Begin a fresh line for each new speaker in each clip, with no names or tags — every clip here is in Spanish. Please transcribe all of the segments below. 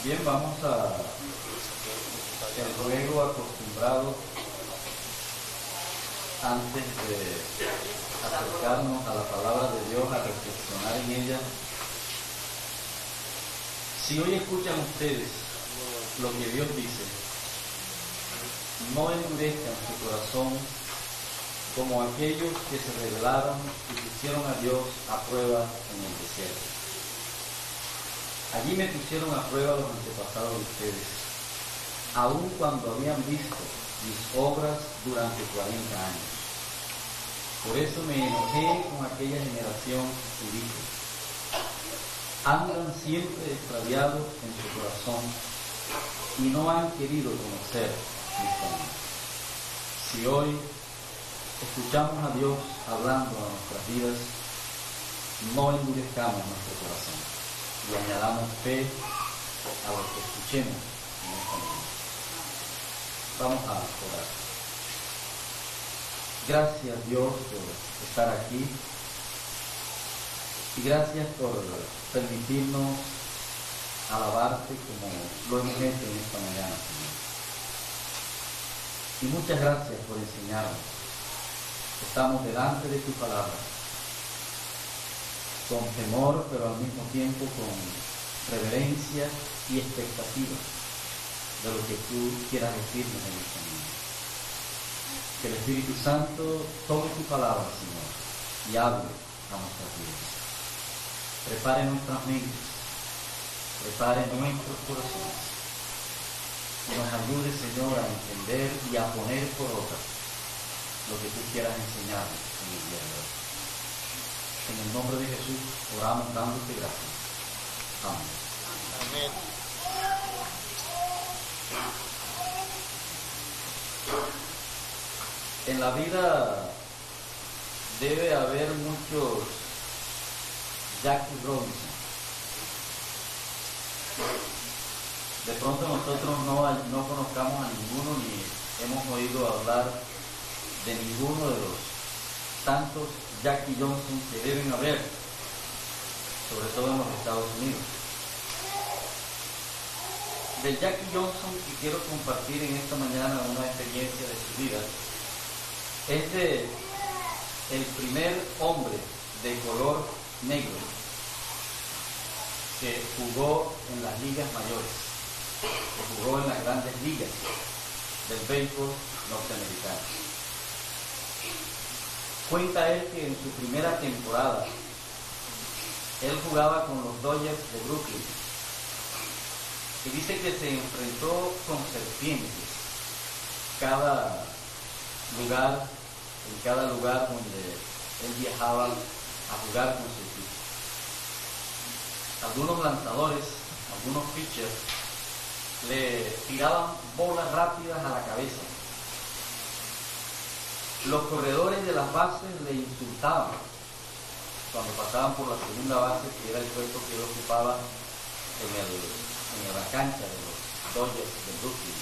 Bien, vamos a el ruego acostumbrado antes de acercarnos a la palabra de Dios, a reflexionar en ella. Si hoy escuchan ustedes lo que Dios dice, no endurezcan su corazón como aquellos que se rebelaron y pusieron a Dios a prueba en el desierto. Allí me pusieron a prueba los antepasados de ustedes, aun cuando habían visto mis obras durante 40 años. Por eso me enojé con aquella generación y dije: andan siempre extraviados en su corazón y no han querido conocer mis caminos. Si hoy escuchamos a Dios hablando a nuestras vidas, no endurezcamos nuestro corazón y añadamos fe a lo que escuchemos en esta mañana. Vamos a orar. Gracias, Dios, por estar aquí, y gracias por permitirnos alabarte como lo hemos hecho en esta mañana, Señor. Y muchas gracias por enseñarnos. Estamos delante de tu palabra, con temor, pero al mismo tiempo con reverencia y expectativa de lo que tú quieras decirnos en esta mañana. Que el Espíritu Santo tome tu palabra, Señor, y hable a nuestras vidas. Prepare nuestras mentes, prepare nuestros corazones, y nos ayude, Señor, a entender y a poner por obra lo que tú quieras enseñarnos en el día de hoy. En el nombre de Jesús oramos dándote gracias. Amén.
Amén.
En la vida debe haber muchos Jackie Robinson. De pronto nosotros no conozcamos a ninguno ni hemos oído hablar de ninguno de los tantos Jackie Johnson que deben haber, sobre todo en los Estados Unidos. Del Jackie Johnson que quiero compartir en esta mañana una experiencia de su vida es de el primer hombre de color negro que jugó en las ligas mayores, que jugó en las grandes ligas del béisbol norteamericano. Cuenta él que en su primera temporada él jugaba con los Dodgers de Brooklyn y dice que se enfrentó con serpientes en cada lugar donde él viajaba a jugar con su equipo. Algunos lanzadores, algunos pitchers le tiraban bolas rápidas a la cabeza. Los corredores de las bases le insultaban cuando pasaban por la segunda base, que era el puesto que él ocupaba en la cancha de los Dodgers de Brooklyn.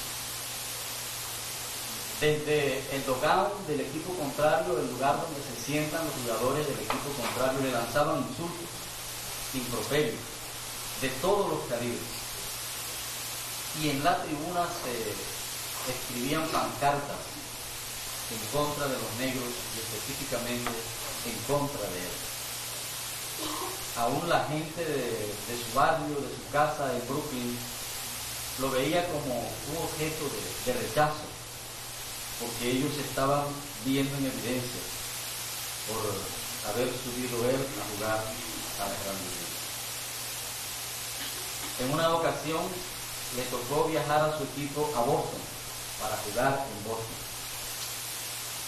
Desde el dugout del equipo contrario, el lugar donde se sientan los jugadores del equipo contrario, le lanzaban insultos, improperios, de todos los calibres. Y en la tribuna se escribían pancartas en contra de los negros y específicamente en contra de él. Aún la gente de su barrio, de su casa en Brooklyn, lo veía como un objeto de rechazo, porque ellos estaban viendo en evidencia por haber subido él a jugar a la Gran Liga. En una ocasión le tocó viajar a su equipo a Boston para jugar en Boston.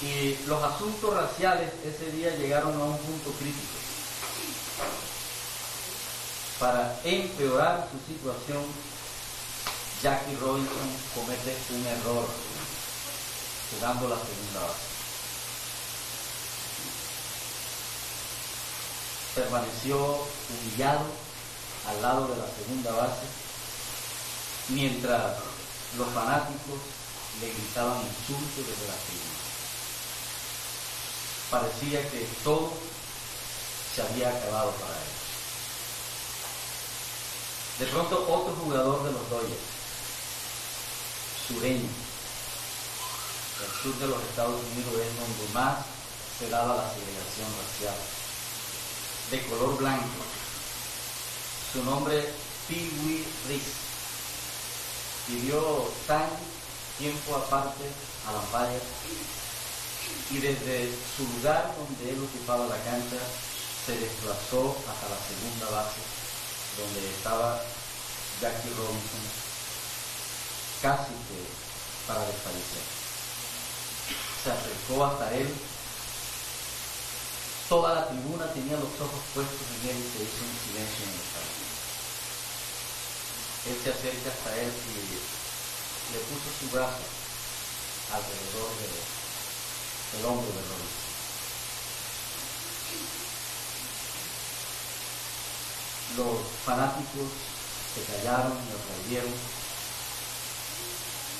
Y los asuntos raciales ese día llegaron a un punto crítico. Para empeorar su situación, Jackie Robinson comete un error jugando la segunda base. Permaneció humillado al lado de la segunda base, mientras los fanáticos le gritaban insultos desde la tribuna. Parecía que todo se había acabado para él. De pronto otro jugador de los Dodgers, sureño, el sur de los Estados Unidos es donde más se daba la segregación racial, de color blanco. Su nombre, Pee Wee Reese, vivió tan tiempo aparte a la valla, y desde su lugar donde él ocupaba la cancha se desplazó hasta la segunda base, donde estaba Jackie Robinson, casi que para desfallecer. Se acercó hasta él, toda la tribuna tenía los ojos puestos en él y se hizo un silencio en el estadio. Él se acerca hasta él y le puso su brazo alrededor del hombro de Robinson. Los fanáticos se callaron y aplaudieron,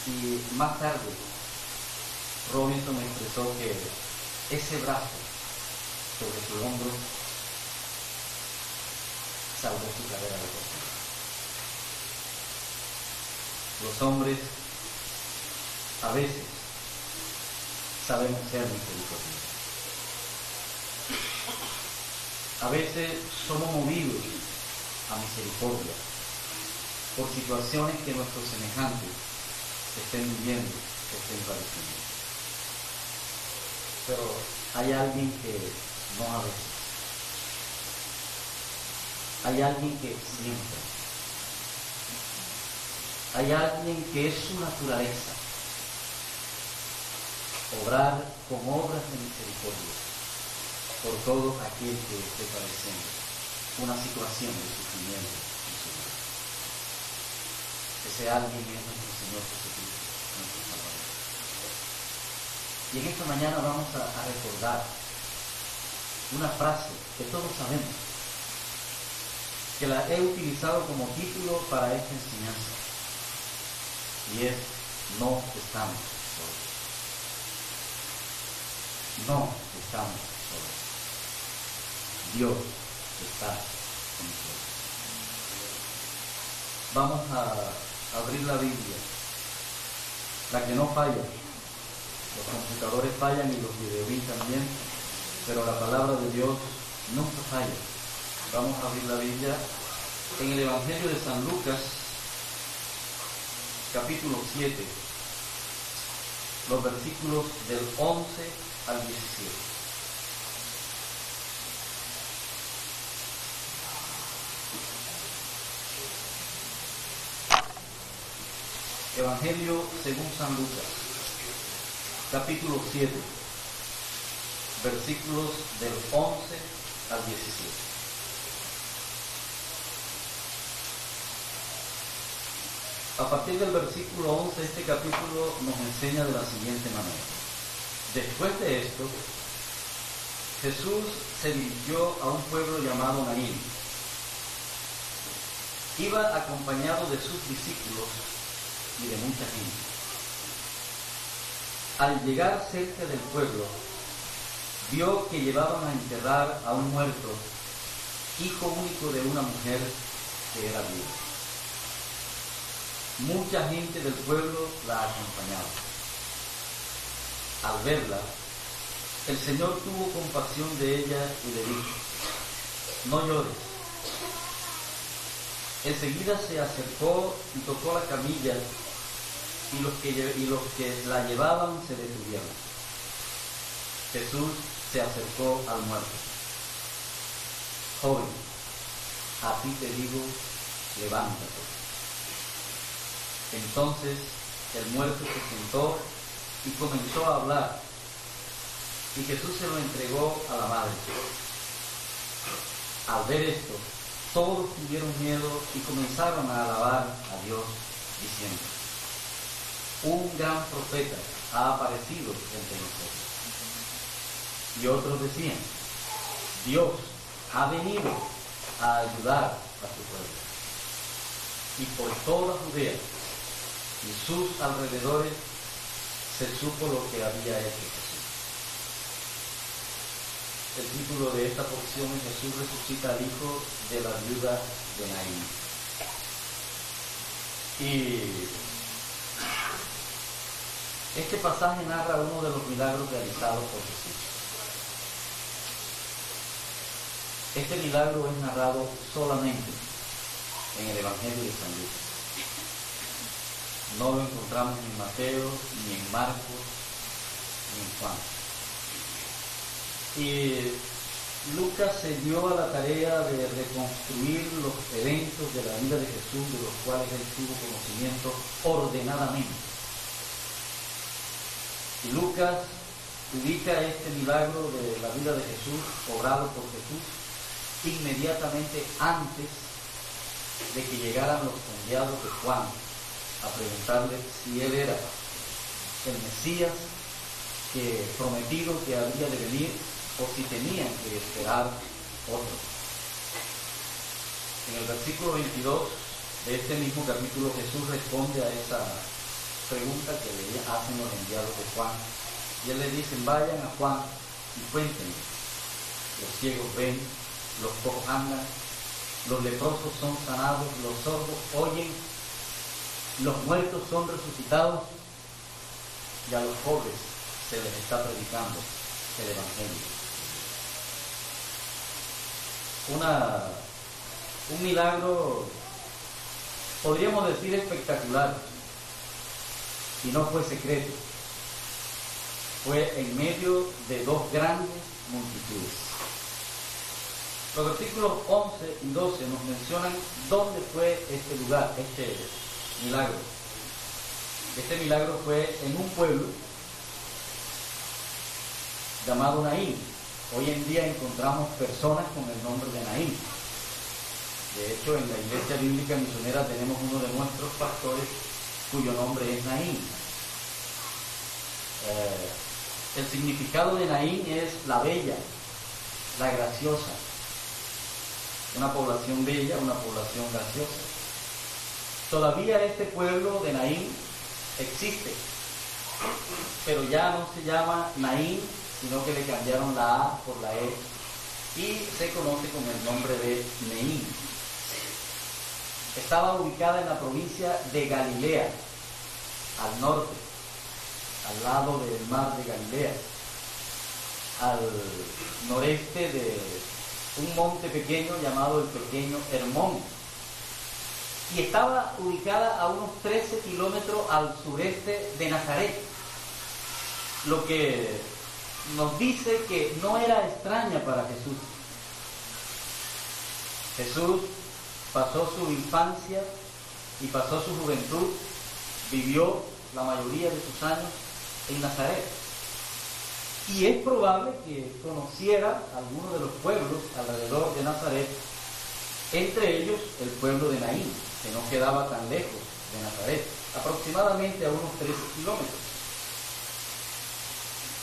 y más tarde Robinson expresó que ese brazo sobre su hombro salvó su carrera deportiva. Los hombres a veces sabemos ser misericordiosos. A veces somos movidos a misericordia por situaciones que nuestros semejantes estén viviendo, estén padeciendo. Pero hay alguien que no a veces. Hay alguien que siempre. Hay alguien que es su naturaleza obrar con obras de misericordia por todo aquel que esté padeciendo una situación de sufrimiento en su vida. Ese alguien es nuestro Señor Jesucristo, nuestro Salvador. Y en esta mañana vamos a recordar una frase que todos sabemos, que la he utilizado como título para esta enseñanza, y es: no estamos solos. No estamos solos. Dios está con nosotros. Vamos a abrir la Biblia, la que no falla. Los computadores fallan y los videobeams también, pero la palabra de Dios nunca falla. Vamos a abrir la Biblia en el Evangelio de San Lucas, capítulo 7, los versículos del 11 al 17. Evangelio según San Lucas, capítulo 7, versículos del 11 al 17. A partir del versículo 11, este capítulo nos enseña de la siguiente manera. Después de esto, Jesús se dirigió a un pueblo llamado Naín. Iba acompañado de sus discípulos y de mucha gente. Al llegar cerca del pueblo, vio que llevaban a enterrar a un muerto, hijo único de una mujer que era viuda. Mucha gente del pueblo la acompañaba. Al verla, el Señor tuvo compasión de ella y le dijo: no llores. Enseguida se acercó y tocó la camilla, y los que la llevaban se detuvieron. Jesús se acercó al muerto. Joven, a ti te digo, levántate. Entonces el muerto se sentó y comenzó a hablar, y Jesús se lo entregó a la madre. Al ver esto, todos tuvieron miedo y comenzaron a alabar a Dios, diciendo: un gran profeta ha aparecido entre nosotros. Y otros decían: Dios ha venido a ayudar a su pueblo. Y por toda Judea y sus alrededores se supo lo que había hecho Jesús. El título de esta porción es: Jesús resucita al hijo de la viuda de Naín. Y este pasaje narra uno de los milagros realizados por Jesús. Este milagro es narrado solamente en el Evangelio de San Lucas. No lo encontramos ni en Mateo, ni en Marcos, ni en Juan. Y Lucas se dio a la tarea de reconstruir los eventos de la vida de Jesús, de los cuales él tuvo conocimiento ordenadamente. Y Lucas ubica este milagro de la vida de Jesús, obrado por Jesús, inmediatamente antes de que llegaran los enviados de Juan a preguntarle si él era el Mesías prometido que había de venir, o si tenían que esperar otro. En el versículo 22 de este mismo capítulo, Jesús responde a esa pregunta que le hacen los enviados de Juan, y él les dice: vayan a Juan y cuéntenle, los ciegos ven, los cojos andan, los leprosos son sanados, los sordos oyen, los muertos son resucitados, y a los pobres se les está predicando el Evangelio. Un milagro, podríamos decir, espectacular, y no fue secreto, fue en medio de dos grandes multitudes. Los versículos 11 y 12 nos mencionan dónde fue este lugar, este milagro. Este milagro fue en un pueblo llamado Naín. Hoy en día encontramos personas con el nombre de Naín. De hecho, en la Iglesia Bíblica Misionera tenemos uno de nuestros pastores cuyo nombre es Naín. El significado de Naín es la bella, la graciosa. Una población bella, una población graciosa. Todavía este pueblo de Naín existe, pero ya no se llama Naín, sino que le cambiaron la A por la E y se conoce con el nombre de Neín. Estaba ubicada en la provincia de Galilea, al norte, al lado del mar de Galilea, al noreste de un monte pequeño llamado el Pequeño Hermón, y estaba ubicada a unos 13 kilómetros al sureste de Nazaret, lo que nos dice que no era extraña para Jesús. Jesús pasó su infancia y pasó su juventud, vivió la mayoría de sus años en Nazaret. Y es probable que conociera algunos de los pueblos alrededor de Nazaret, entre ellos el pueblo de Naín, que no quedaba tan lejos de Nazaret, aproximadamente a unos 13 kilómetros.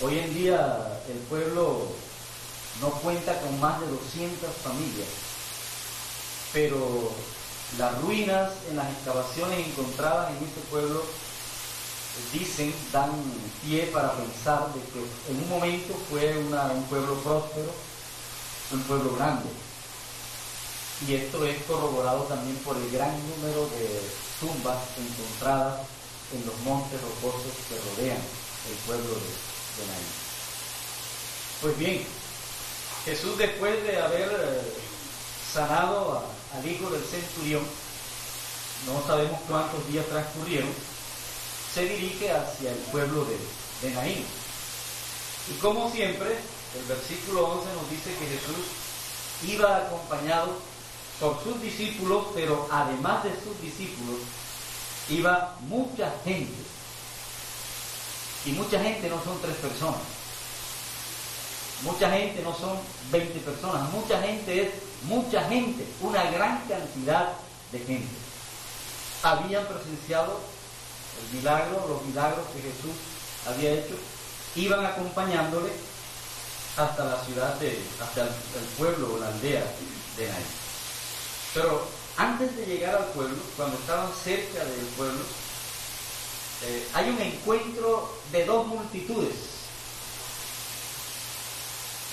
Hoy en día el pueblo no cuenta con más de 200 familias, pero las ruinas en las excavaciones encontradas en este pueblo dan pie para pensar de que en un momento fue un pueblo próspero, un pueblo grande. Y esto es corroborado también por el gran número de tumbas encontradas en los montes rocosos que rodean el pueblo de Naín. Pues bien, Jesús, después de haber sanado al hijo del centurión, no sabemos cuántos días transcurrieron, se dirige hacia el pueblo de Naín. Y como siempre, el versículo 11 nos dice que Jesús iba acompañado por sus discípulos, pero además de sus discípulos, iba mucha gente. Y mucha gente no son 3 personas. Mucha gente no son 20 personas. Mucha gente es mucha gente, una gran cantidad de gente. Habían presenciado los milagros que Jesús había hecho, iban acompañándole hasta la ciudad hasta el pueblo o la aldea de Naín. Pero antes de llegar al pueblo, cuando estaban cerca del pueblo, hay un encuentro de 2 multitudes.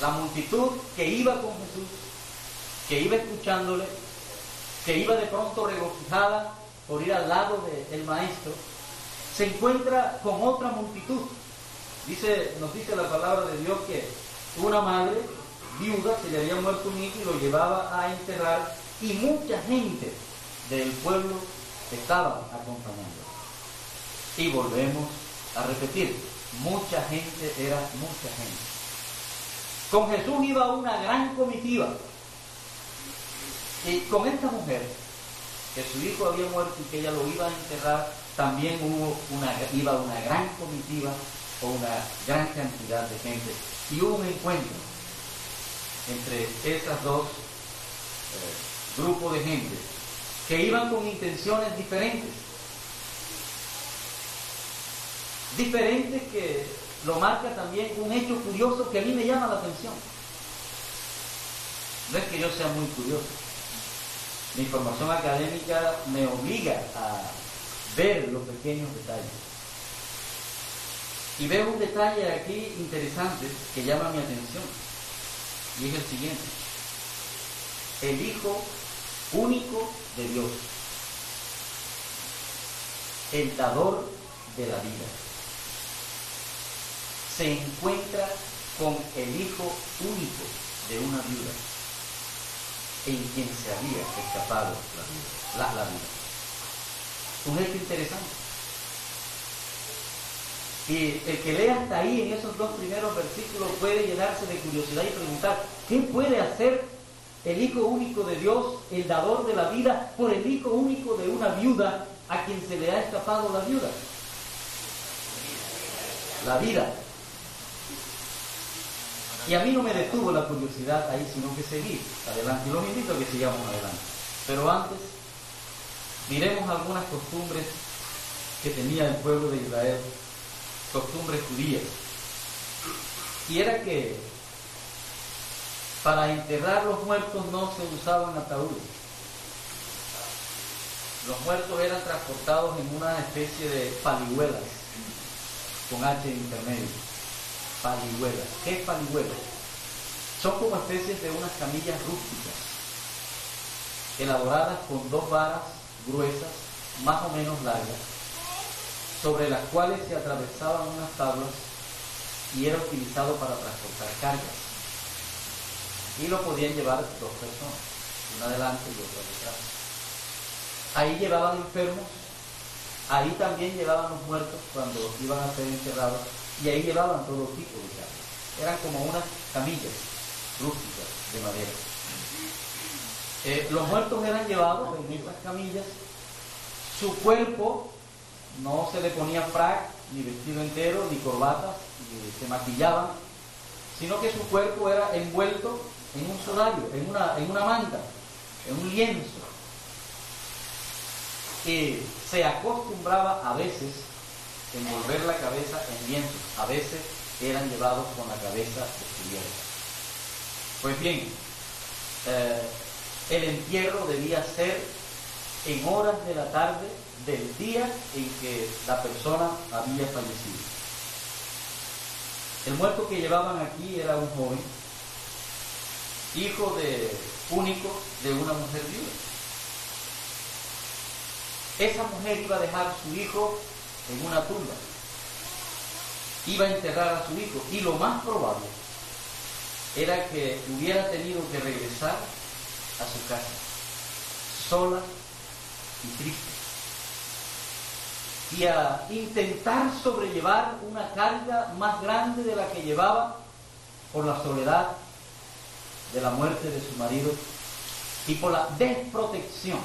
La multitud que iba con Jesús, que iba escuchándole, que iba de pronto regocijada por ir al lado del maestro, se encuentra con otra multitud. Nos dice la palabra de Dios que una madre viuda se le había muerto un hijo y lo llevaba a enterrar, y mucha gente del pueblo estaba acompañando. Y volvemos a repetir, mucha gente era mucha gente. Con Jesús iba una gran comitiva, y con esta mujer, que su hijo había muerto y que ella lo iba a enterrar, también iba una gran comitiva o una gran cantidad de gente. Y hubo un encuentro entre esas dos grupos de gente que iban con intenciones diferentes. Diferentes, que lo marca también un hecho curioso que a mí me llama la atención. No es que yo sea muy curioso. Mi formación académica me obliga a ver los pequeños detalles. Y veo un detalle aquí interesante que llama mi atención. Y es el siguiente. El Hijo único de Dios, el dador de la vida, se encuentra con el hijo único de una viuda, en quien se había escapado la vida. Un hecho interesante. Y el que lea hasta ahí, en esos dos primeros versículos, puede llenarse de curiosidad y preguntar, ¿qué puede hacer el Hijo único de Dios, el dador de la vida, por el hijo único de una viuda a quien se le ha escapado la viuda? La vida. Y a mí no me detuvo la curiosidad ahí, sino que seguí adelante. Y los invito a que sigamos adelante. Pero antes, miremos algunas costumbres que tenía el pueblo de Israel, costumbres judías. Y era que para enterrar los muertos no se usaban ataúdes. Los muertos eran transportados en una especie de palihuelas, con H intermedio. Palihuelas. ¿Qué es palihuelas? Son como especies de unas camillas rústicas, elaboradas con dos varas gruesas, más o menos largas, sobre las cuales se atravesaban unas tablas y era utilizado para transportar cargas. Y lo podían llevar dos personas, una adelante y otra detrás. Ahí llevaban enfermos, ahí también llevaban los muertos cuando iban a ser enterrados, y ahí llevaban todo tipo de cargas. Eran como unas camillas rústicas de madera. Los muertos eran llevados en esas camillas. Su cuerpo no se le ponía frac, ni vestido entero, ni corbatas, ni se maquillaban, sino que su cuerpo era envuelto en un sudario, en una manta, en un lienzo. Y se acostumbraba a veces envolver la cabeza en lienzo. A veces eran llevados con la cabeza descubierta. Pues bien, el entierro debía ser en horas de la tarde del día en que la persona había fallecido. El muerto que llevaban aquí era un joven, hijo único de una mujer viuda. Esa mujer iba a dejar a su hijo en una tumba, iba a enterrar a su hijo, y lo más probable era que hubiera tenido que regresar a su casa, sola y triste, y a intentar sobrellevar una carga más grande de la que llevaba por la soledad de la muerte de su marido y por la desprotección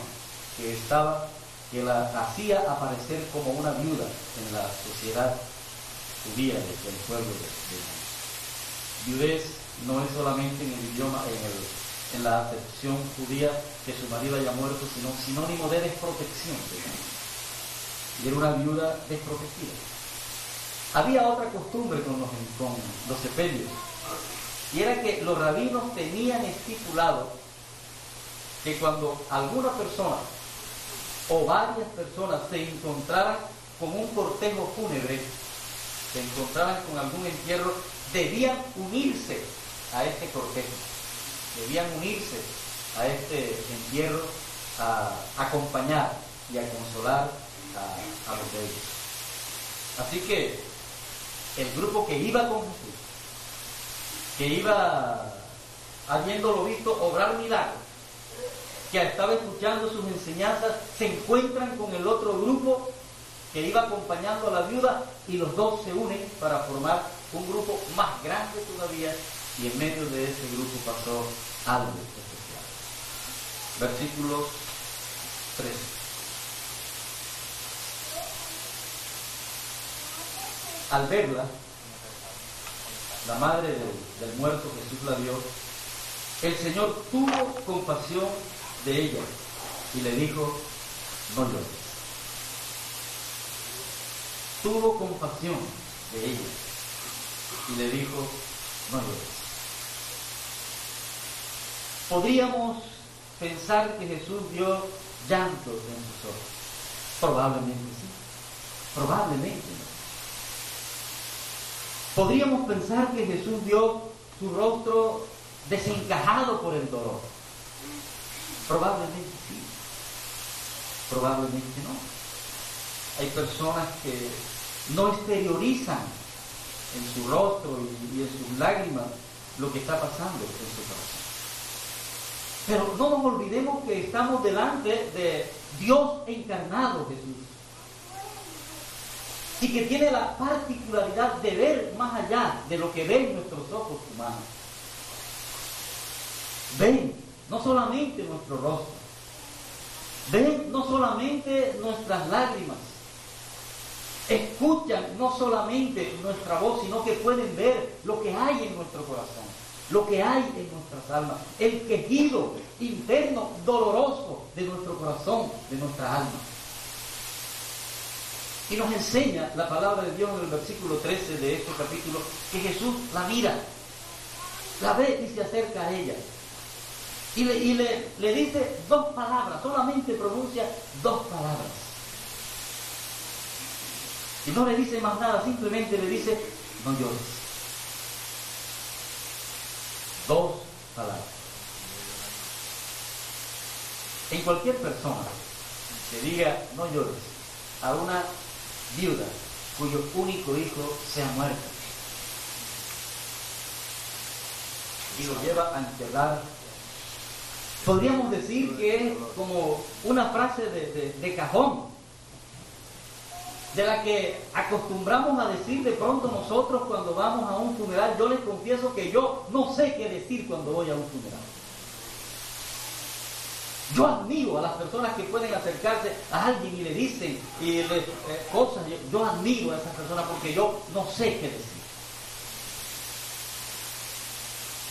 que la hacía aparecer como una viuda en la sociedad judía del pueblo de viudez no es solamente en el idioma, en la acepción judía que su marido haya muerto, sino sinónimo de desprotección, y era una viuda desprotegida. Había otra costumbre con los sepelios, y era que los rabinos tenían estipulado que cuando alguna persona o varias personas se encontraran con un cortejo fúnebre, se encontraran con algún entierro, debían unirse a este cortejo, debían unirse a este entierro, a acompañar y a consolar a los de ellos. Así que el grupo que iba con Jesús, que iba habiéndolo visto obrar milagros, que estaba escuchando sus enseñanzas, se encuentran con el otro grupo que iba acompañando a la viuda, y los dos se unen para formar un grupo más grande todavía, y en medio de ese grupo pasó algo especial. Versículos 13. Al verla, la madre del muerto, Jesús la vio, el Señor tuvo compasión de ella y le dijo: no llores. Tuvo compasión de ella y le dijo: no llores. Podríamos pensar que Jesús vio llantos en sus ojos. Probablemente sí, probablemente no. Podríamos pensar que Jesús vio su rostro desencajado por el dolor. Probablemente sí, probablemente no. Hay personas que no exteriorizan en su rostro y en sus lágrimas lo que está pasando en su corazón. Pero no nos olvidemos que estamos delante de Dios encarnado, Jesús, y que tiene la particularidad de ver más allá de lo que ven nuestros ojos humanos. Ven no solamente nuestro rostro, ven no solamente nuestras lágrimas, escuchan no solamente nuestra voz, sino que pueden ver lo que hay en nuestro corazón, lo que hay en nuestras almas, el quejido interno doloroso de nuestro corazón, de nuestra alma. Y nos enseña la palabra de Dios en el versículo 13 de este capítulo, que Jesús la mira, la ve y se acerca a ella. Y le dice dos palabras, solamente pronuncia dos palabras. Y no le dice más nada, simplemente le dice: no llores. Dos palabras. En cualquier persona que diga no llores a una viuda cuyo único hijo se ha muerto y lo lleva a enterrar, podríamos decir que es como una frase de cajón, de la que acostumbramos a decir de pronto nosotros cuando vamos a un funeral. Yo les confieso que yo no sé qué decir cuando voy a un funeral. Yo admiro a las personas que pueden acercarse a alguien y le dicen cosas. Yo admiro a esas personas porque yo no sé qué decir.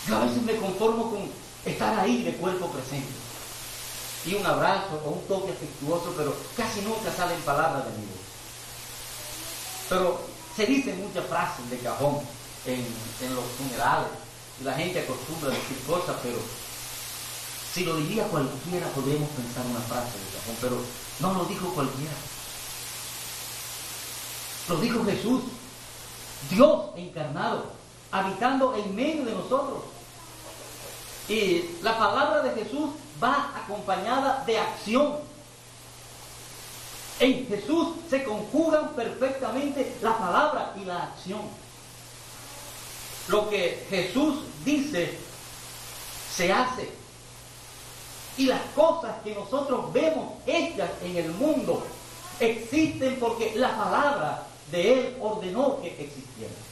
Yo a veces me conformo con estar ahí de cuerpo presente y un abrazo o un toque afectuoso, pero casi nunca salen palabras de mi voz. Pero se dicen muchas frases de cajón en los funerales y la gente acostumbra a decir cosas, pero si lo diría cualquiera podríamos pensar una frase de cajón, pero no lo dijo cualquiera. Lo dijo Jesús, Dios encarnado, habitando en medio de nosotros. Y la palabra de Jesús va acompañada de acción. En Jesús se conjugan perfectamente la palabra y la acción. Lo que Jesús dice, se hace. Y las cosas que nosotros vemos hechas en el mundo existen porque la palabra de Él ordenó que existieran.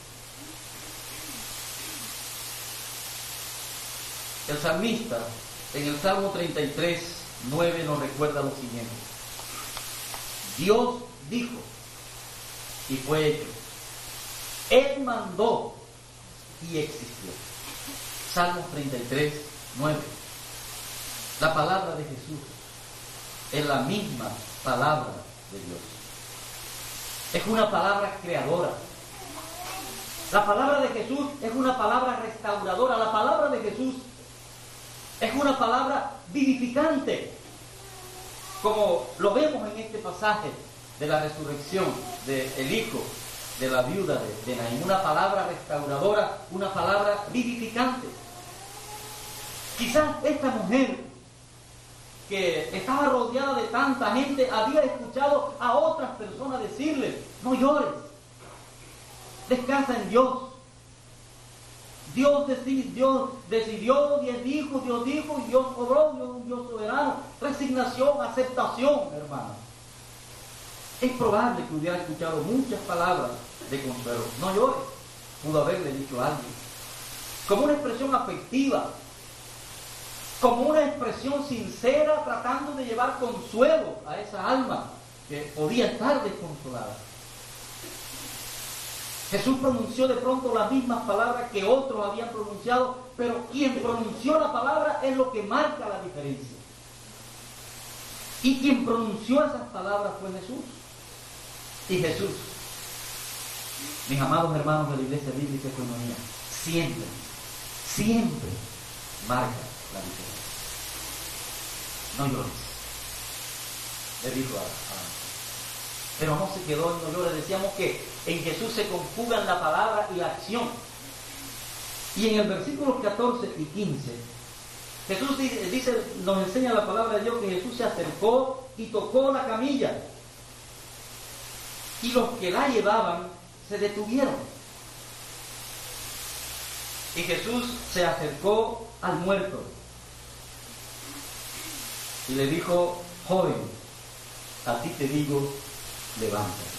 El salmista, en el Salmo 33, 9, nos recuerda lo siguiente: Dios dijo y fue hecho. Él mandó y existió. Salmo 33, 9. La palabra de Jesús es la misma palabra de Dios. Es una palabra creadora. La palabra de Jesús es una palabra restauradora. La palabra de Jesús es una palabra vivificante, como lo vemos en este pasaje de la resurrección del hijo de la viuda de Naín. Una palabra restauradora, una palabra vivificante. Quizás esta mujer que estaba rodeada de tanta gente, había escuchado a otras personas decirle: no llores, descansa en Dios. Dios decidió, Dios dijo, y Dios obró, Dios soberano. Resignación, aceptación, hermano. Es probable que hubiera escuchado muchas palabras de consuelo. No llores, pudo haberle dicho a alguien, como una expresión afectiva, como una expresión sincera, tratando de llevar consuelo a esa alma que podía estar desconsolada. Jesús pronunció de pronto las mismas palabras que otros habían pronunciado, pero quien pronunció la palabra es lo que marca la diferencia. Y quien pronunció esas palabras fue Jesús. Y Jesús, mis amados hermanos de la Iglesia Bíblica y Comunidad, siempre marca la diferencia. No llores, le dijo a pero no se quedó en no llores. Decíamos que en Jesús se conjugan la palabra y la acción. Y en el versículo 14 y 15, Jesús dice, nos enseña la palabra de Dios que Jesús se acercó y tocó la camilla. Y los que la llevaban se detuvieron. Y Jesús se acercó al muerto y le dijo: joven, a ti te digo, levántate.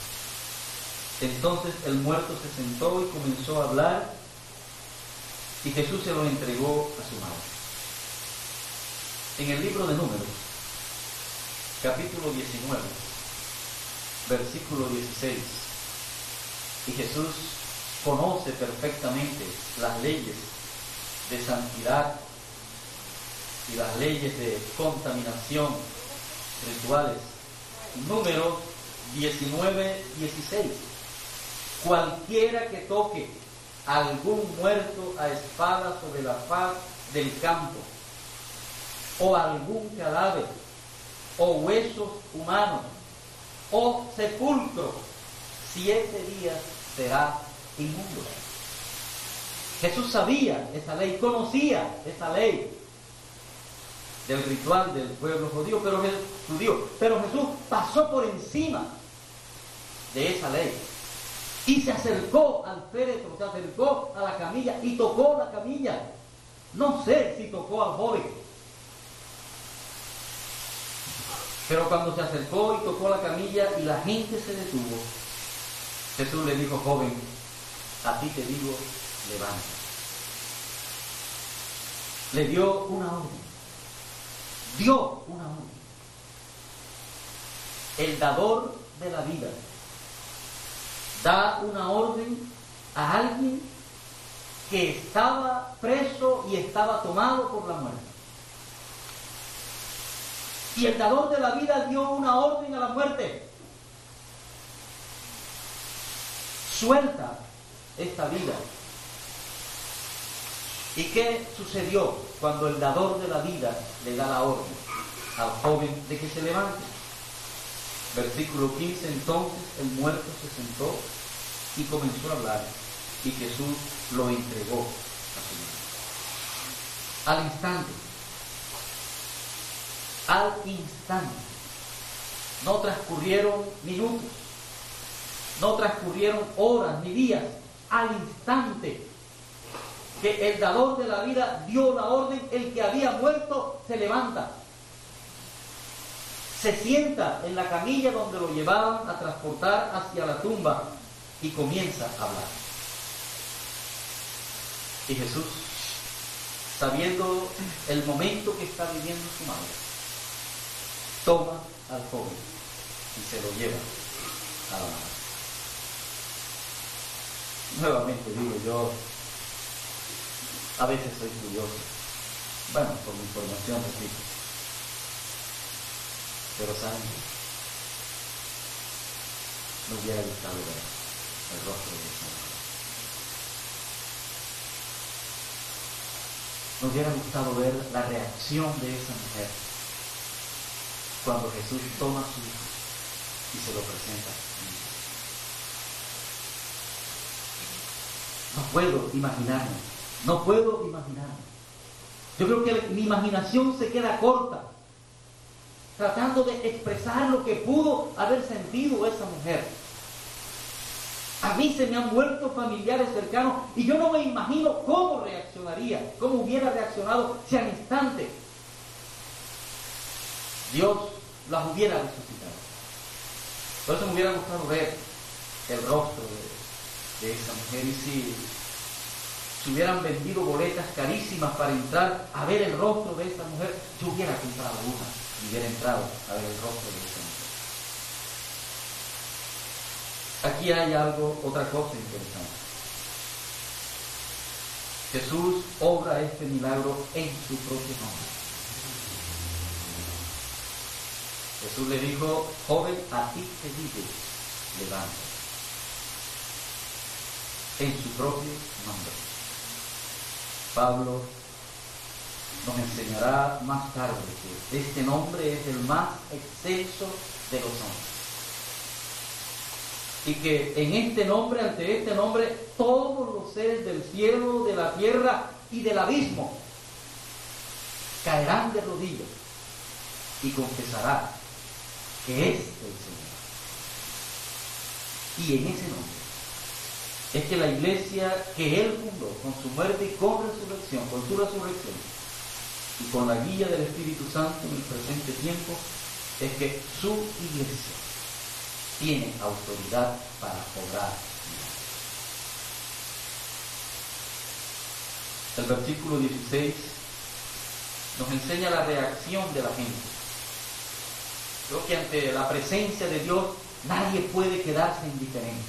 Entonces el muerto se sentó y comenzó a hablar, y Jesús se lo entregó a su madre. En el libro de Números, capítulo 19, versículo 16, y Jesús conoce perfectamente las leyes de santidad y las leyes de contaminación rituales. Números 19, 16. Cualquiera que toque a algún muerto a espada sobre la faz del campo, o algún cadáver, o huesos humanos, o sepulcro, 7 días será inmundo. Jesús sabía esa ley, conocía esa ley del ritual del pueblo judío, pero Jesús pasó por encima de esa ley y se acercó al féretro, se acercó a la camilla y tocó la camilla. No sé si tocó al joven, pero cuando se acercó y tocó la camilla y la gente se detuvo, Jesús le dijo: joven, a ti te digo, levántate. Le dio una orden. Dio una orden. El dador de la vida da una orden a alguien que estaba preso y estaba tomado por la muerte. Y el dador de la vida dio una orden a la muerte: suelta esta vida. ¿Y qué sucedió cuando el dador de la vida le da la orden al joven de que se levante? Versículo 15, entonces el muerto se sentó y comenzó a hablar, y Jesús lo entregó a su mano. Al instante, no transcurrieron minutos, no transcurrieron horas ni días, al instante que el dador de la vida dio la orden, el que había muerto se levanta, se sienta en la camilla donde lo llevaban a transportar hacia la tumba y comienza a hablar. Y Jesús, sabiendo el momento que está viviendo su madre, toma al joven y se lo lleva a la madre. Nuevamente digo yo, a veces soy curioso, bueno, por mi formación, repito, pero saben, me hubiera gustado ver el rostro de esa mujer. Me hubiera gustado ver la reacción de esa mujer cuando Jesús toma a su hijo y se lo presenta. No puedo imaginarme. Yo creo que mi imaginación se queda corta tratando de expresar lo que pudo haber sentido esa mujer. A mí se me han vuelto familiares cercanos y yo no me imagino cómo reaccionaría, cómo hubiera reaccionado si al instante Dios las hubiera resucitado. Por eso me hubiera gustado ver el rostro de esa mujer, y si hubieran vendido boletas carísimas para entrar a ver el rostro de esa mujer, yo hubiera comprado una y hubiera entrado a ver el rostro de esa mujer. Aquí hay otra cosa interesante. Jesús obra este milagro en su propio nombre. Jesús le dijo: joven, a ti te digo, levántate. En su propio nombre. Pablo nos enseñará más tarde que este nombre es el más excelso de los nombres. Y que en este nombre, ante este nombre, todos los seres del cielo, de la tierra y del abismo caerán de rodillas y confesarán que es el Señor. Y en ese nombre es que la iglesia que Él fundó con su muerte y con su resurrección y con la guía del Espíritu Santo en el presente tiempo, es que su iglesia tiene autoridad para obrar. El versículo 16 nos enseña la reacción de la gente. Creo que ante la presencia de Dios nadie puede quedarse indiferente.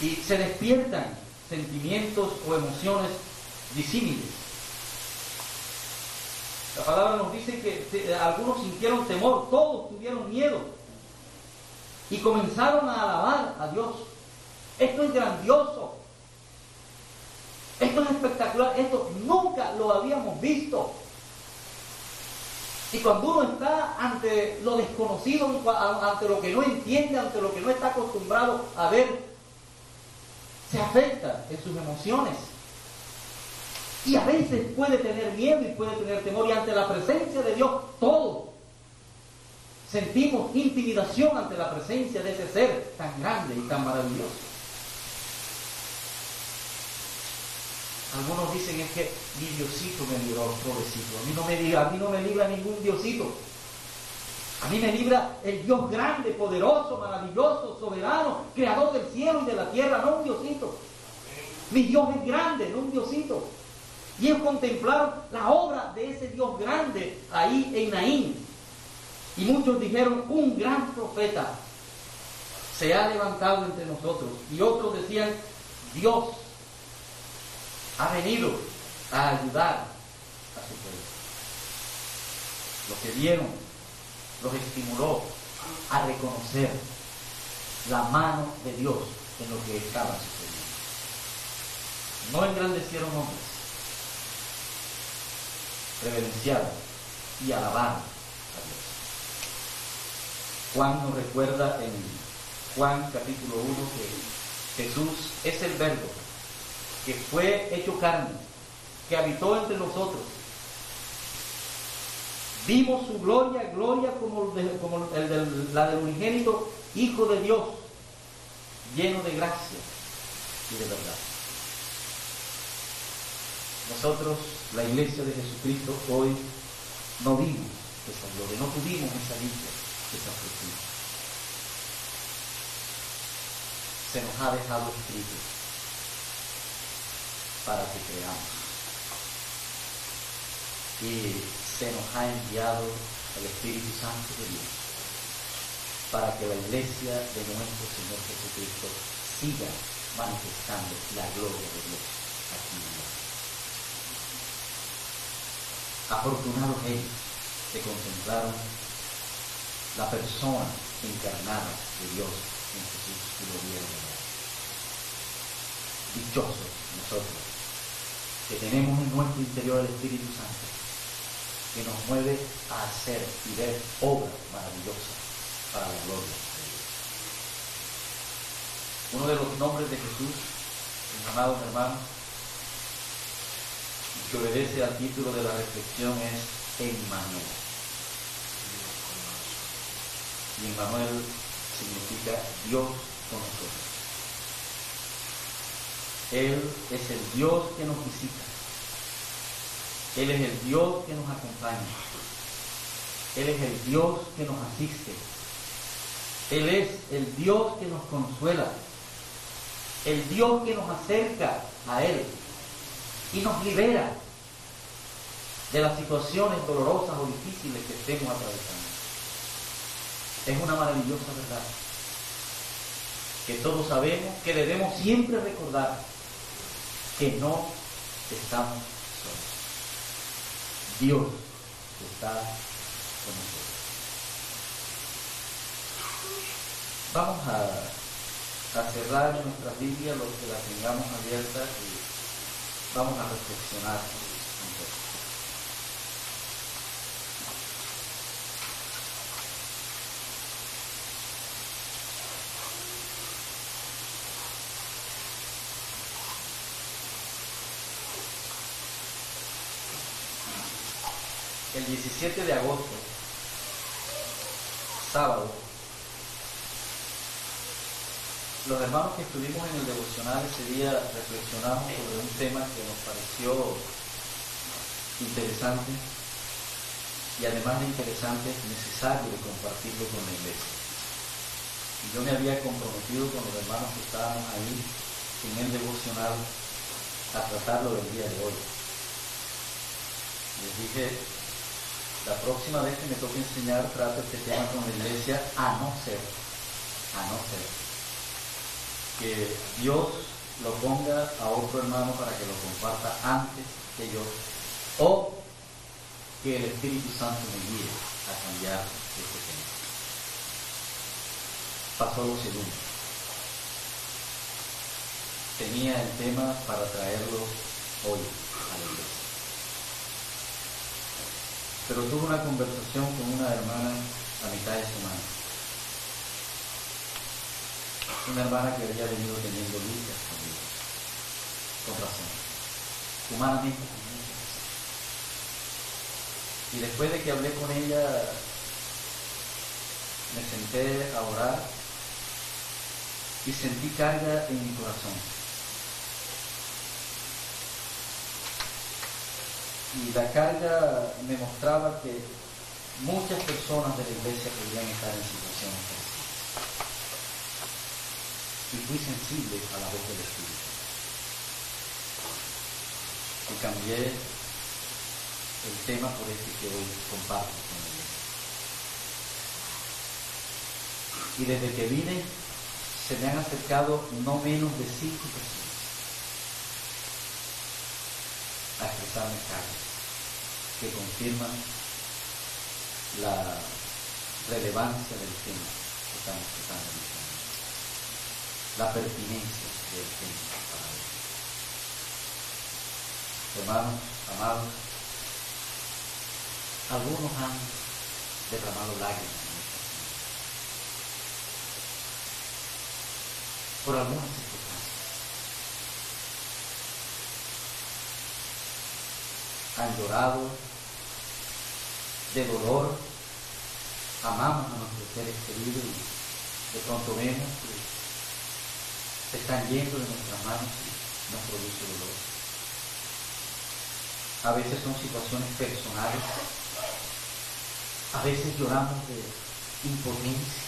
Y se despiertan sentimientos o emociones disímiles. La palabra nos dice que algunos sintieron temor, todos tuvieron miedo y comenzaron a alabar a Dios. Esto es grandioso, esto es espectacular, esto nunca lo habíamos visto. Y cuando uno está ante lo desconocido, ante lo que no entiende, ante lo que no está acostumbrado a ver, se afecta en sus emociones. Y a veces puede tener miedo y puede tener temor, y ante la presencia de Dios todos sentimos intimidación ante la presencia de ese ser tan grande y tan maravilloso. Algunos dicen: es que mi Diosito me libró, pobrecito. A mí no me libra ningún Diosito. A mí me libra el Dios grande, poderoso, maravilloso, soberano, creador del cielo y de la tierra, no un Diosito. Mi Dios es grande, no un Diosito. Y ellos contemplaron la obra de ese Dios grande ahí en Naín. Y muchos dijeron: un gran profeta se ha levantado entre nosotros. Y otros decían: Dios ha venido a ayudar a su pueblo. Lo que vieron los estimuló a reconocer la mano de Dios en lo que estaba sucediendo. No engrandecieron hombres, reverenciaron y alabaron a Dios. Juan nos recuerda en Juan capítulo 1 que Jesús es el Verbo que fue hecho carne, que habitó entre nosotros. Vimos su gloria, como la del unigénito Hijo de Dios, lleno de gracia y de verdad. Nosotros, la iglesia de Jesucristo, hoy no vimos esa gloria, no tuvimos esa dicha, esa fortuna. Se nos ha dejado escrito para que creamos. Y se nos ha enviado el Espíritu Santo de Dios para que la iglesia de nuestro Señor Jesucristo siga manifestando la gloria de Dios aquí en la tierra. Afortunados ellos que contemplaron la persona encarnada de Dios en Jesús y lo vieron verdad. Dichosos nosotros que tenemos en nuestro interior el Espíritu Santo, que nos mueve a hacer y ver obras maravillosas para la gloria de Dios. Uno de los nombres de Jesús, mis amados hermanos, que obedece al título de la reflexión, es Emmanuel. y Emmanuel significa Dios con nosotros. Él es el Dios que nos visita. Él es el Dios que nos acompaña. Él es el Dios que nos asiste. Él es el Dios que nos consuela. El Dios que nos acerca a Él y nos libera de las situaciones dolorosas o difíciles que estemos atravesando. Es una maravillosa verdad que todos sabemos, que debemos siempre recordar que no estamos solos. Dios está con nosotros. Vamos a cerrar nuestras Biblias, los que las tengamos abiertas, y vamos a reflexionar un poco. El 17 de agosto, sábado, los hermanos que estuvimos en el devocional ese día reflexionamos sobre un tema que nos pareció interesante y además de interesante, necesario de compartirlo con la iglesia. Y yo me había comprometido con los hermanos que estábamos ahí en el devocional a tratarlo del día de hoy. Les dije, la próxima vez que me toque enseñar, trato este tema con la iglesia, a no ser que Dios lo ponga a otro hermano para que lo comparta antes que yo, o que el Espíritu Santo me guíe a cambiar este tema. Pasó lo segundo. Tenía el tema para traerlo hoy a la iglesia. Pero tuve una conversación con una hermana a mitad de semana. Una hermana que había venido teniendo luchas conmigo, con razón, humanamente conmigo. Y después de que hablé con ella, me senté a orar y sentí carga en mi corazón. Y la carga me mostraba que muchas personas de la iglesia podían estar en situaciones parecidas. Y fui sensible a la voz del Espíritu. Y cambié el tema por este que hoy comparto con la iglesia. Y desde que vine, se me han acercado no menos de 5 personas a expresarme cargas que confirman la relevancia del tema que estamos tratando en este momento, la pertinencia del tema para hoy. Hermanos, amados, algunos han derramado lágrimas en esta semana por algunas circunstancias. Han llorado de dolor, amamos a nuestros seres queridos y de pronto vemos que se están yendo de nuestras manos y nos produce dolor. A veces son situaciones personales, a veces lloramos de impotencia,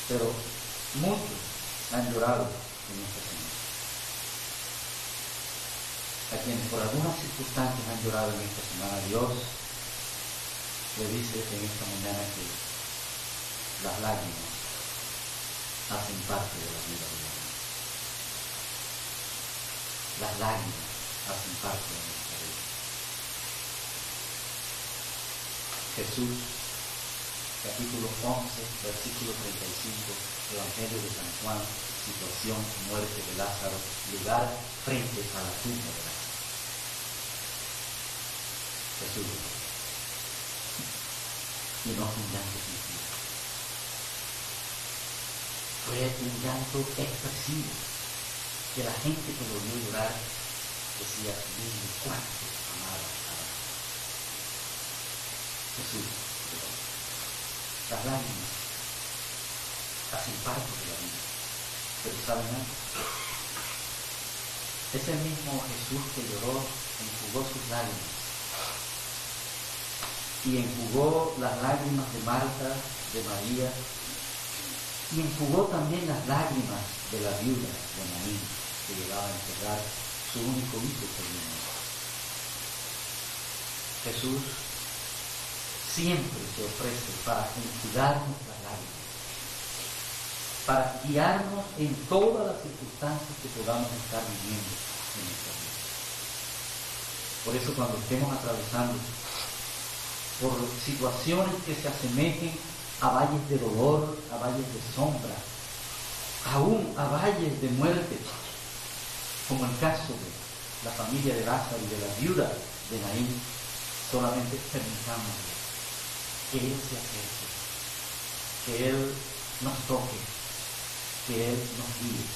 pero muchos han llorado en esta semana. A quienes por algunas circunstancias han llorado en esta semana, Dios le dice en esta mañana que las lágrimas hacen parte de la vida de Dios. Las lágrimas hacen parte de nuestra vida. Jesús, capítulo 11, versículo 35, Evangelio de San Juan, situación, muerte de Lázaro, lugar frente a la tumba de Lázaro. Jesús, y no fue un llanto fingido. Fue un llanto expresivo, que la gente que lo vio llorar decía, mire cuánto amaba a Jesús. Las lágrimas hacen parte de la vida. Pero ¿saben algo? Ese mismo Jesús que lloró enjugó sus lágrimas. Y enjugó las lágrimas de Marta, de María, y enjugó también las lágrimas de la viuda de Naín, que llegaba a enterrar su único hijo que vino. Jesús siempre se ofrece para enjugarnos las lágrimas, para guiarnos en todas las circunstancias que podamos estar viviendo en nuestra vida. Por eso cuando estemos atravesando por situaciones que se asemejen a valles de dolor, a valles de sombra, aún a valles de muerte, como el caso de la familia de Lázaro y de la viuda de Naín, solamente permitamos que Él se acerque, que Él nos toque, que Él nos guíe,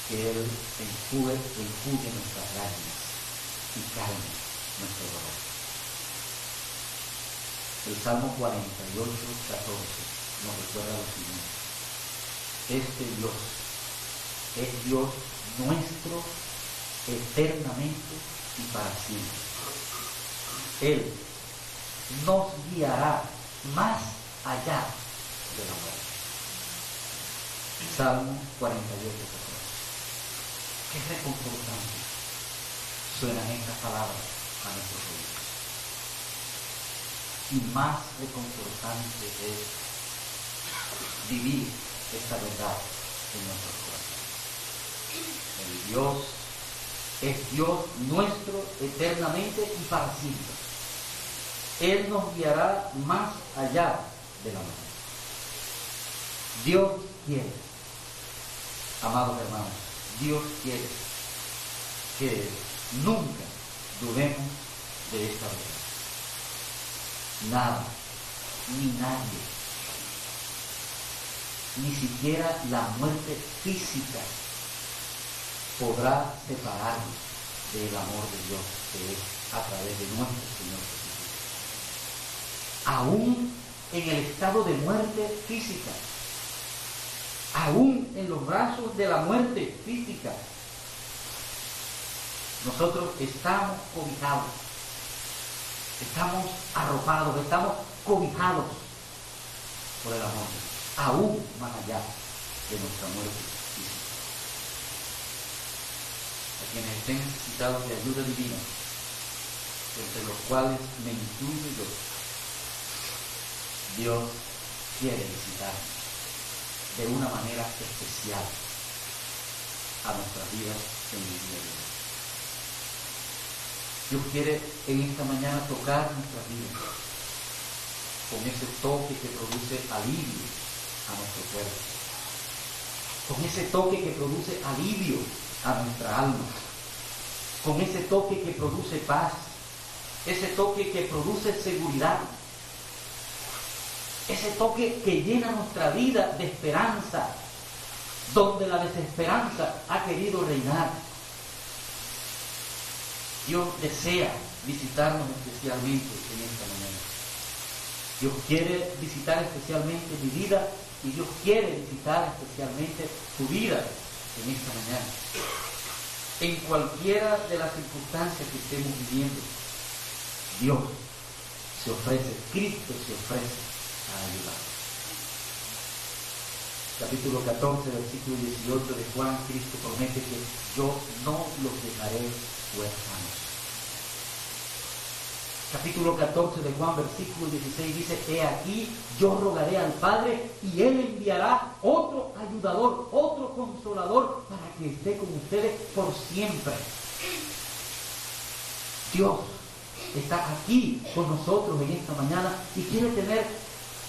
que Él enjugue nuestras lágrimas y calme nuestro dolor. El Salmo 48, 14 nos recuerda lo siguiente: este Dios es Dios nuestro eternamente y para siempre. Él nos guiará más allá de la muerte. Salmo 48, 14. Qué reconfortante suenan estas palabras a nuestros oídos. Y más reconfortante es vivir esta verdad en nuestros corazones. El Dios es Dios nuestro eternamente y para siempre. Él nos guiará más allá de la muerte. Dios quiere, amados hermanos, Dios quiere que nunca dudemos de esta verdad. Nada, ni nadie, ni siquiera la muerte física podrá separarnos del amor de Dios que es a través de nuestro Señor Jesucristo. Aún en el estado de muerte física, aún en los brazos de la muerte física, nosotros estamos cobijados. Estamos arropados, estamos cobijados por el amor, aún más allá de nuestra muerte física. A quienes estén necesitados de ayuda divina, entre los cuales me incluyo yo, Dios quiere visitarnos de una manera especial a nuestras vidas en el día de hoy. Dios quiere en esta mañana tocar nuestras vidas con ese toque que produce alivio a nuestro cuerpo, con ese toque que produce alivio a nuestra alma, con ese toque que produce paz, ese toque que produce seguridad, ese toque que llena nuestra vida de esperanza, donde la desesperanza ha querido reinar. Dios desea visitarnos especialmente en esta mañana. Dios quiere visitar especialmente mi vida y Dios quiere visitar especialmente tu vida en esta mañana. En cualquiera de las circunstancias que estemos viviendo, Dios se ofrece, Cristo se ofrece a ayudar. Capítulo 14, versículo 18 de Juan, Cristo promete que yo no los dejaré huérfanos. Capítulo 14 de Juan, versículo 16 dice: he aquí, yo rogaré al Padre y Él enviará otro ayudador, otro consolador, para que esté con ustedes por siempre. Dios está aquí con nosotros en esta mañana y quiere tener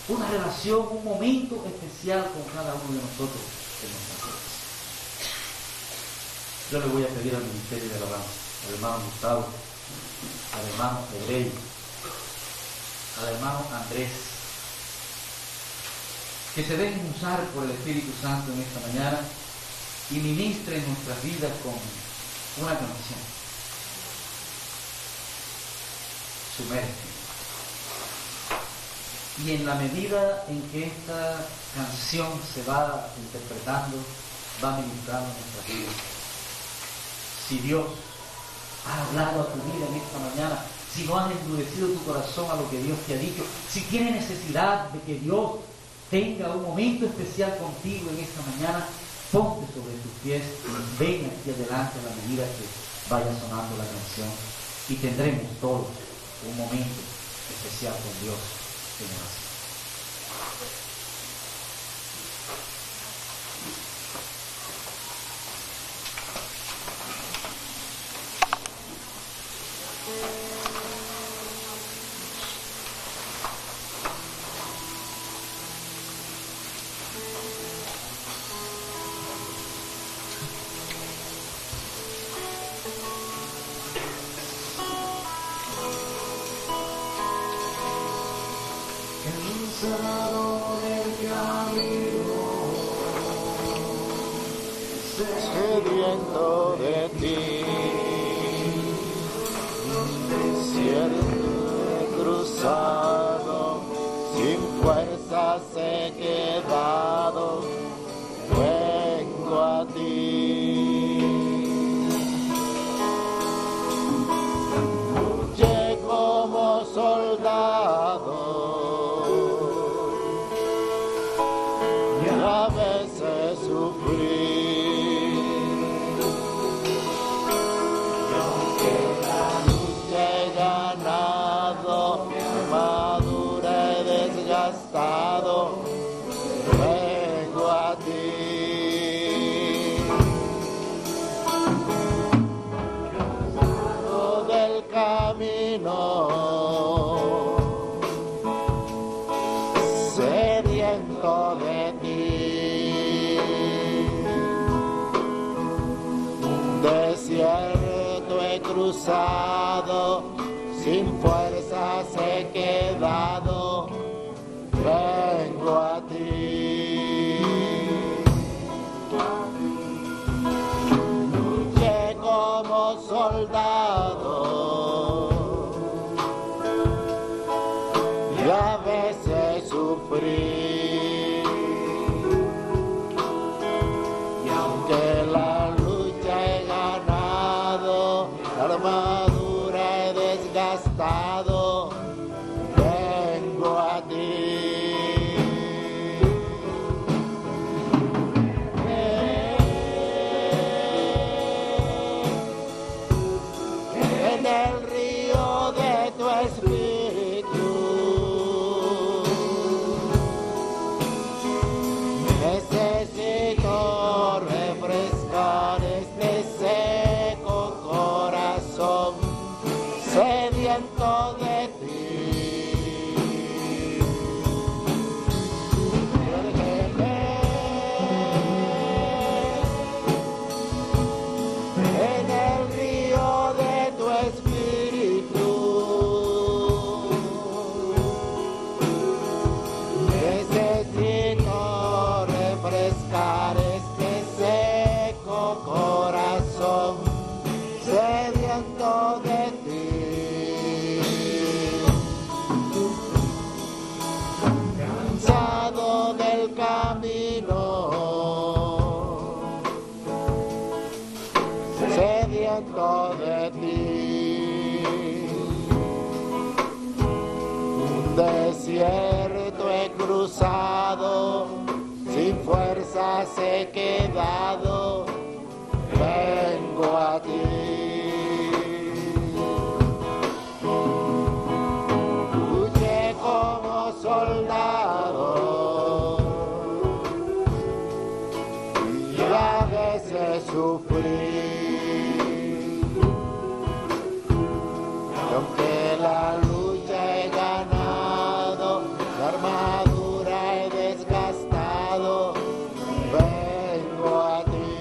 una relación, un momento especial con cada uno de nosotros en nuestras vidas. Yo le voy a pedir al Ministerio de Alabanza, al hermano Gustavo, al hermano Hebreo, al hermano Andrés, que se dejen usar por el Espíritu Santo en esta mañana y ministren nuestras vidas con una canción. Sumérgete. Y en la medida en que esta canción se va interpretando, va ministrando nuestras vidas. Si Dios ha hablado a tu vida en esta mañana, si no has endurecido tu corazón a lo que Dios te ha dicho, si tienes necesidad de que Dios tenga un momento especial contigo en esta mañana, ponte sobre tus pies y ven aquí adelante a la medida que vaya sonando la canción y tendremos todos un momento especial con Dios en oración.
Sediento de ti, desierto he cruzado, sin fuerzas he quedado, vengo a ti. Luché como soldado y a veces sufrí. Vengo a ti, cansado del camino, sediento de ti, un desierto he cruzado, sin fuerzas he quedado. Vengo a ti, luché como soldado y a veces sufrí, y aunque la lucha he ganado, la armadura he desgastado, vengo a ti. En el río de tu espíritu necesito refrescar este seco corazón sediento de ti. En el río de tu espíritu necesito refrescar este seco corazón sediento de ti. Cansado del camino, sediento de ti, un desierto he cruzado, sin fuerzas he quedado, vengo a ti. Luché como soldado y a veces sufrí. Aunque la lucha he ganado, la armadura he desgastado, vengo a ti.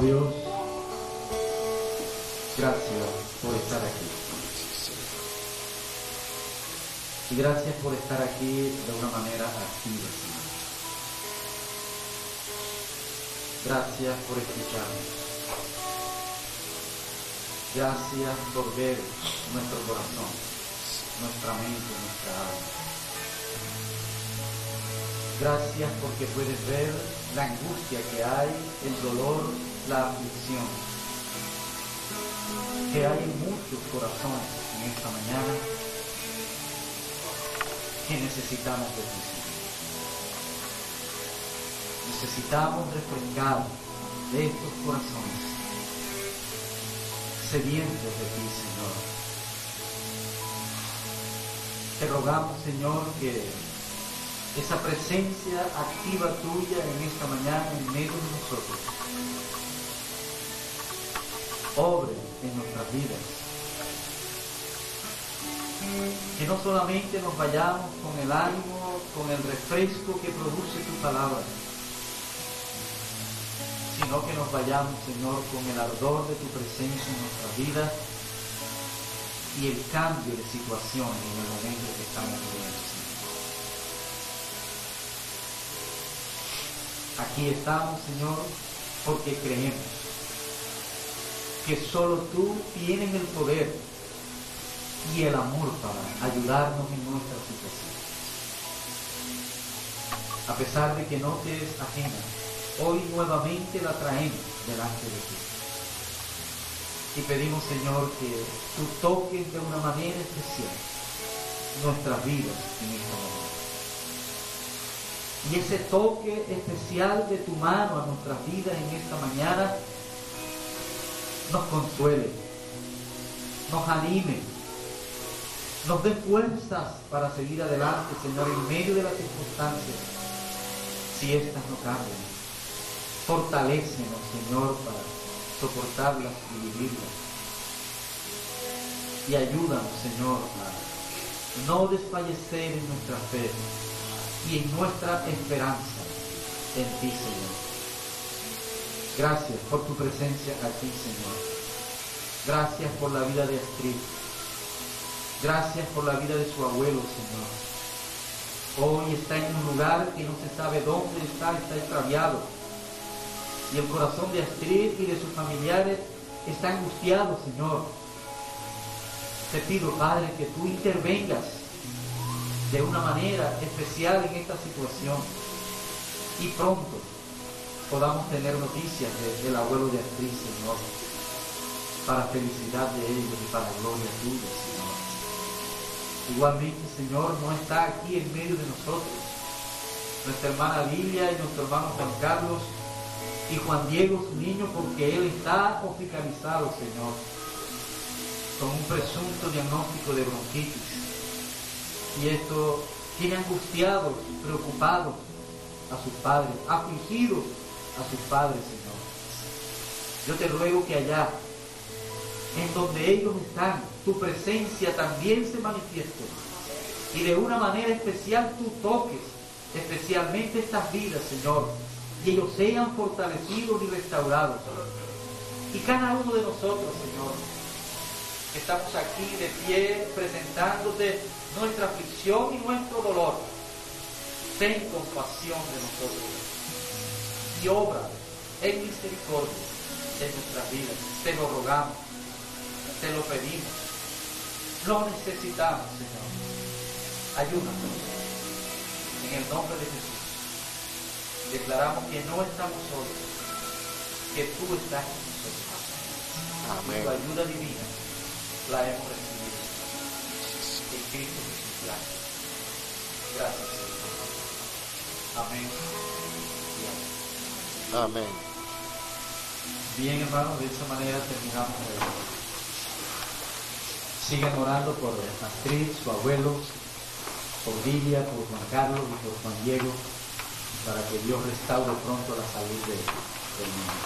Eterno Dios, gracias por estar aquí. Y gracias por estar aquí de una manera activa, Señor. Gracias por escucharnos. Gracias por ver nuestro corazón, nuestra mente, nuestra alma. Gracias porque puedes ver la angustia que hay, el dolor, la aflicción que hay en muchos corazones en esta mañana que necesitamos de ti. Necesitamos refrescar de estos corazones sedientos de ti, Señor. Te rogamos, Señor, que esa presencia activa tuya en esta mañana en medio de nosotros obre en nuestras vidas. Que no solamente nos vayamos con el ánimo, con el refresco que produce tu palabra, sino que nos vayamos, Señor, con el ardor de tu presencia en nuestras vidas y el cambio de situación en el momento que estamos viviendo, Señor. Aquí estamos, Señor, porque creemos que solo tú tienes el poder y el amor para ayudarnos en nuestra situación. A pesar de que no te es ajena, hoy nuevamente la traemos delante de ti. Y pedimos, Señor, que tú toques de una manera especial nuestras vidas en esta mañana. Y ese toque especial de tu mano a nuestras vidas en esta mañana nos consuele, nos anime, nos dé fuerzas para seguir adelante, Señor, en medio de las circunstancias, si éstas no cambian. Fortalécenos, Señor, para soportarlas y vivirlas. Y ayúdanos, Señor, a no desfallecer en nuestra fe y en nuestra esperanza en ti, Señor. Gracias por tu presencia aquí, Señor. Gracias por la vida de Astrid. Gracias por la vida de su abuelo, Señor. Hoy está en un lugar que no se sabe dónde está extraviado. Y el corazón de Astrid y de sus familiares está angustiado, Señor. Te pido, Padre, que tú intervengas de una manera especial en esta situación y pronto podamos tener noticias del abuelo de Astrid, Señor, para felicidad de ellos y para gloria tuya, Señor. Igualmente, Señor, no está aquí en medio de nosotros nuestra hermana Lilia y nuestro hermano Juan Carlos y Juan Diego, su niño, porque él está hospitalizado, Señor, con un presunto diagnóstico de bronquitis. Y esto tiene angustiados, preocupados a sus padres, afligidos a sus padres, Señor. Yo te ruego que allá, en donde ellos están, tu presencia también se manifieste. Y de una manera especial tú toques, especialmente estas vidas, Señor, y ellos sean fortalecidos y restaurados. Y cada uno de nosotros, Señor, que estamos aquí de pie presentándote nuestra aflicción y nuestro dolor, ten compasión de nosotros y obra en misericordia en nuestras vidas. Te lo rogamos, te lo pedimos, lo necesitamos, Señor. Ayúdanos en el nombre de Jesús. Declaramos que no estamos solos, que tú estás con nosotros. Amén. Tu ayuda divina la hemos recibido en Cristo Jesús. Gracias, Señor. Amén.
Amén.
Bien, hermanos, de esa manera terminamos el día. Sigan orando por Astrid, su abuelo, por Lilia, por Juan Carlos y por Juan Diego, para que Dios restaure pronto la salud del niño.